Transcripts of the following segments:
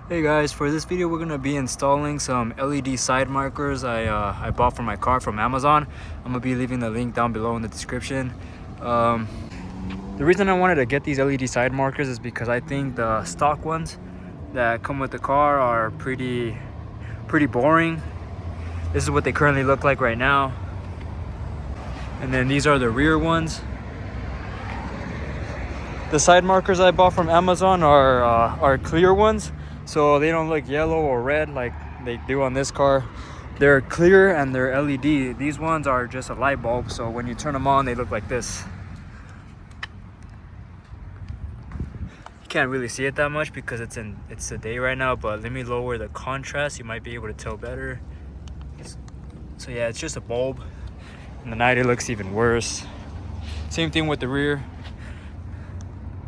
Hey guys, for this video we're gonna be installing some LED side markers I bought for my car from Amazon. I'm gonna be leaving the link down below in the description. The reason I wanted to get these LED side markers is because I think the stock ones that come with the car are pretty boring. This is what they currently look like right now. And then these are the rear ones. The side markers I bought from Amazon are clear ones, so they don't look yellow or red like they do on this car. They're clear and they're LED. These ones are just a light bulb, so when you turn them on they look like this. You can't really see it that much because it's the day right now, but let me lower the contrast. You might be able to tell better. So yeah, it's just a bulb. In the night it looks even worse. Same thing with the rear.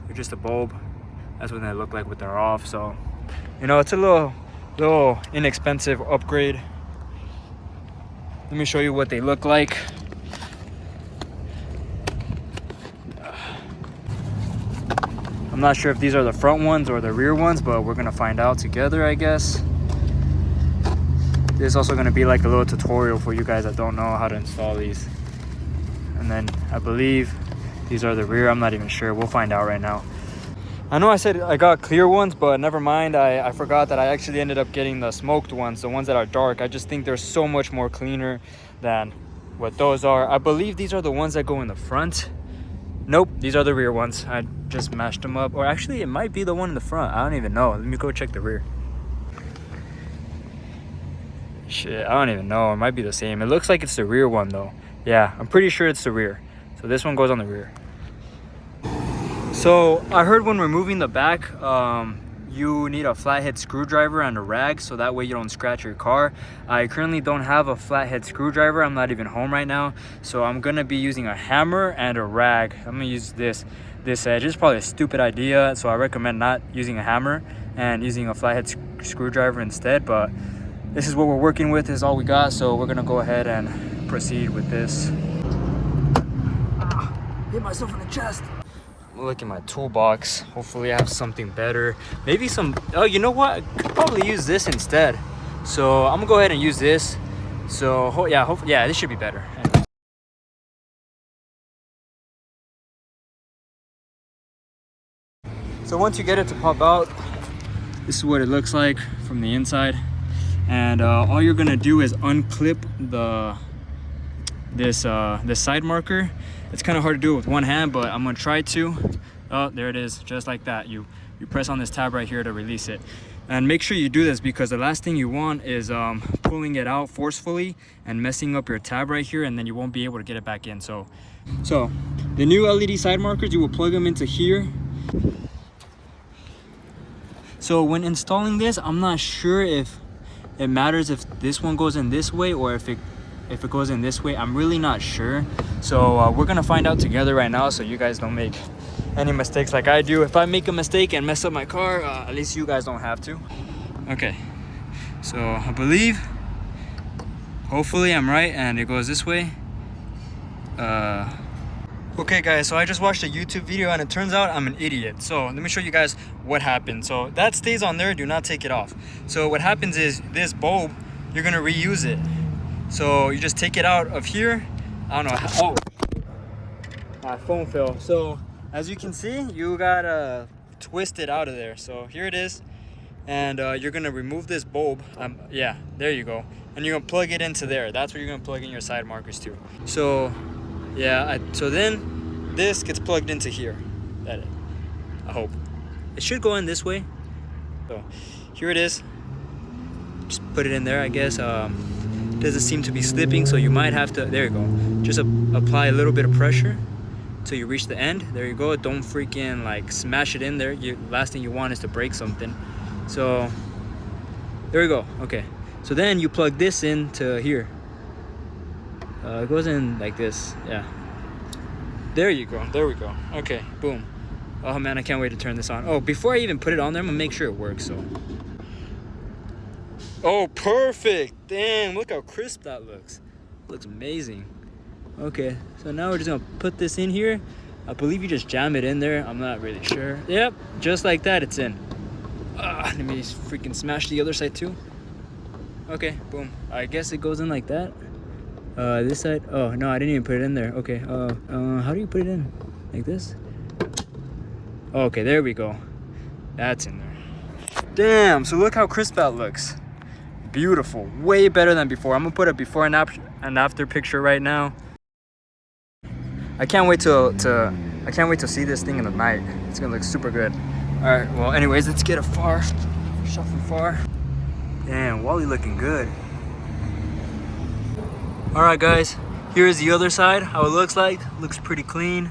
They're just a bulb. That's what they look like when they're off. So, you know, it's a little inexpensive upgrade. Let me show you what they look like. I'm not sure if these are the front ones or the rear ones, but we're gonna find out together, I guess. There's also gonna be like a little tutorial for you guys that don't know how to install these. And then I believe these are the rear. I'm not even sure. We'll find out right now. I know I said I got clear ones, but never mind. I forgot that I actually ended up getting the smoked ones, the ones that are dark. I just think they're so much more cleaner than what those are. I believe these are the ones that go in the front. Nope, these are the rear ones. I just mashed them up. Or actually, it might be the one in the front. I don't even know. Let me go check the rear. Shit, I don't even know. It might be the same. It looks like it's the rear one though. Yeah, I'm pretty sure it's the rear. So this one goes on the rear. So I heard when removing the back, you need a flathead screwdriver and a rag so that way you don't scratch your car. I currently don't have a flathead screwdriver. I'm not even home right now. So I'm gonna be using a hammer and a rag. I'm gonna use this edge. It's probably a stupid idea, so I recommend not using a hammer and using a flathead screwdriver instead, but this is what we're working with. This is all we got, so we're gonna go ahead and proceed with this. Hit myself in the chest. Look at my toolbox. Hopefully I have something better. Maybe some, oh, you know what? I could probably use this instead. So I'm gonna go ahead and use this. So yeah, this should be better. Anyway. So once you get it to pop out, this is what it looks like from the inside. And all you're gonna do is unclip this side marker. It's kind of hard to do it with one hand, but I'm gonna try to. Oh, there it is, just like that. You press on this tab right here to release it. And make sure you do this because the last thing you want is pulling it out forcefully and messing up your tab right here, and then you won't be able to get it back in. So the new LED side markers, you will plug them into here. So when installing this, I'm not sure if it matters if this one goes in this way or if it goes in this way. I'm really not sure. So we're gonna find out together right now, so you guys don't make any mistakes like I do. If I make a mistake and mess up my car, at least you guys don't have to. Okay, so I believe, hopefully I'm right and it goes this way. Okay guys, so I just watched a YouTube video and it turns out I'm an idiot. So let me show you guys what happened. So that stays on there, do not take it off. So what happens is this bulb, you're gonna reuse it. So you just take it out of here. I don't know how, oh, my phone fell. So as you can see, you gotta twist it out of there. So here it is. And you're gonna remove this bulb. Yeah, there you go. And you're gonna plug it into there. That's where you're gonna plug in your side markers to. So yeah, so then this gets plugged into here. I hope. It should go in this way. So here it is. Just put it in there, I guess. Doesn't seem to be slipping, so you might have to, there you go. Just apply a little bit of pressure till you reach the end. There you go. Don't freaking like smash it in there. Last thing you want is to break something. So there we go. Okay, so then you plug this into here. It goes in like this. Yeah, there you go. There we go. Okay, boom. Oh man, I can't wait to turn this on. Oh, before I even put it on there, I'm gonna make sure it works. So oh, perfect. Damn, look how crisp that looks. Looks amazing. Okay, so now we're just gonna put this in here. I believe you just jam it in there. I'm not really sure. Yep, just like that, it's in. Let me freaking smash the other side too. Okay, boom. I guess it goes in like that. This side. Oh no, I didn't even put it in there. Okay. How do you put it in? Like this? Okay, there we go. That's in there. Damn. So look how crisp that looks. Beautiful. Way better than before. I'm gonna put a before and after picture right now. I can't wait to see this thing in the night. It's gonna look super good. All right. Well, anyways, let's get a shot from far. Damn, Wally looking good. All right, guys. Here's the other side. How it looks like. Looks pretty clean.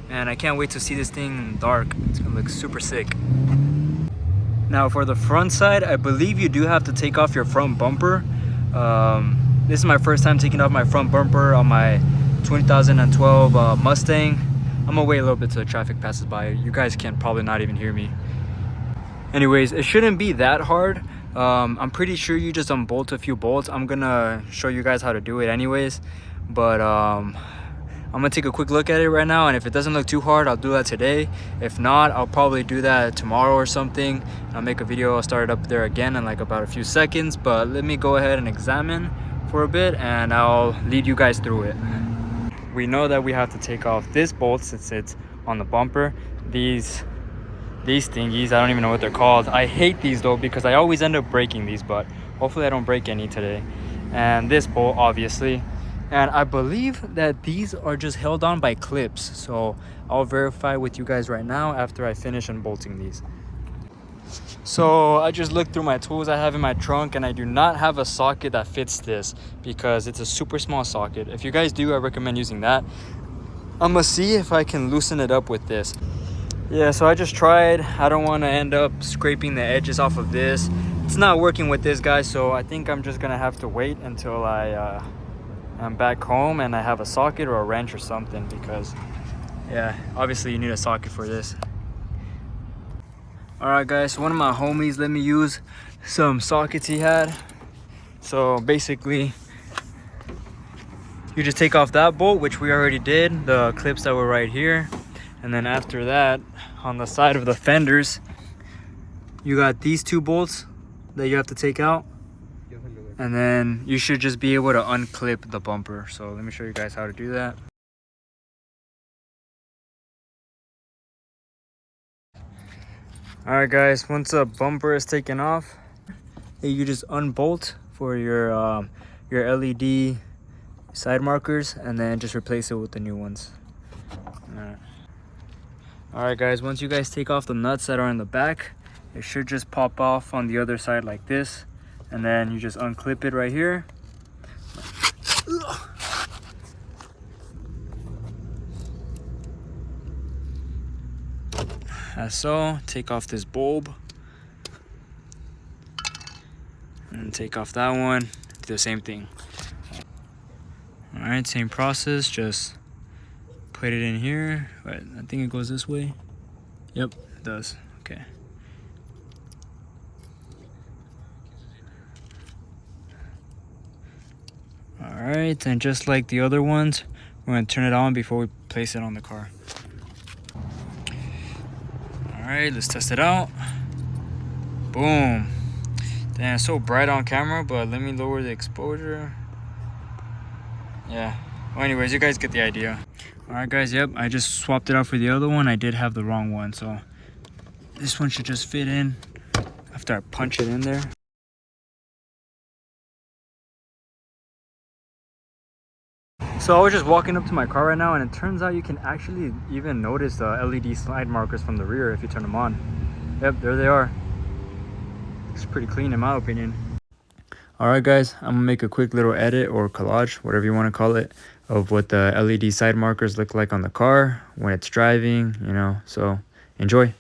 And I can't wait to see this thing in the dark. It's gonna look super sick. Now for the front side, I believe you do have to take off your front bumper. This is my first time taking off my front bumper on my 2012 Mustang. I'm gonna wait a little bit till the traffic passes by. You guys can probably not even hear me. Anyways, it shouldn't be that hard. I'm pretty sure you just unbolt a few bolts. I'm gonna show you guys how to do it anyways. But I'm gonna take a quick look at it right now, and if it doesn't look too hard, I'll do that today. If not, I'll probably do that tomorrow or something. I'll make a video. I'll start it up there again in like about a few seconds, but let me go ahead and examine for a bit and I'll lead you guys through it. We know that we have to take off this bolt since it's on the bumper. These thingies, I don't even know what they're called. I hate these though because I always end up breaking these, but hopefully I don't break any today. And this bolt, obviously. And I believe that these are just held on by clips, so I'll verify with you guys right now after I finish unbolting these. So I just looked through my tools I have in my trunk, and I do not have a socket that fits this because it's a super small socket. If you guys do, I recommend using that. I'm gonna see if I can loosen it up with this. Yeah, so I just tried. I don't want to end up scraping the edges off of this. It's not working with this, guys, so I think I'm just gonna have to wait until I'm back home and I have a socket or a wrench or something, because yeah, obviously you need a socket for this. All right, guys, so one of my homies let me use some sockets he had. So basically you just take off that bolt, which we already did, the clips that were right here, and then after that, on the side of the fenders, you got these two bolts that you have to take out, and then you should just be able to unclip the bumper. So let me show you guys how to do that. All right, guys, once the bumper is taken off, you just unbolt for your LED side markers, and then just replace it with the new ones. All right, guys, once you guys take off the nuts that are in the back, it should just pop off on the other side like this, and then you just unclip it right here. As so. Take off this bulb and take off that one. Do the same thing. All right, same process, just put it in here. But I think it goes this way. Yep, it does. Okay. All right, and just like the other ones, we're gonna turn it on before we place it on the car. All right, let's test it out. Boom. Damn, it's so bright on camera, but let me lower the exposure. Yeah. Well, anyways, you guys get the idea. All right, guys, yep, I just swapped it out for the other one. I did have the wrong one, so this one should just fit in after I punch it in there. So I was just walking up to my car right now, and it turns out you can actually even notice the LED slide markers from the rear if you turn them on. Yep, there they are. It's pretty clean in my opinion. All right, guys, I'm gonna make a quick little edit or collage, whatever you want to call it, of what the LED side markers look like on the car when it's driving, you know, so enjoy.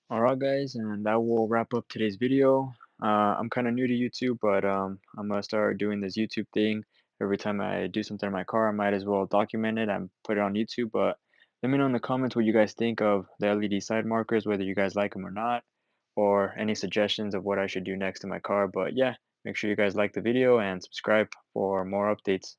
All right, guys, and that will wrap up today's video. I'm kind of new to YouTube, but I'm gonna start doing this YouTube thing. Every time I do something in my car, I might as well document it and put it on YouTube. But let me know in the comments what you guys think of the LED side markers, whether you guys like them or not, or any suggestions of what I should do next to my car. But yeah, make sure you guys like the video and subscribe for more updates.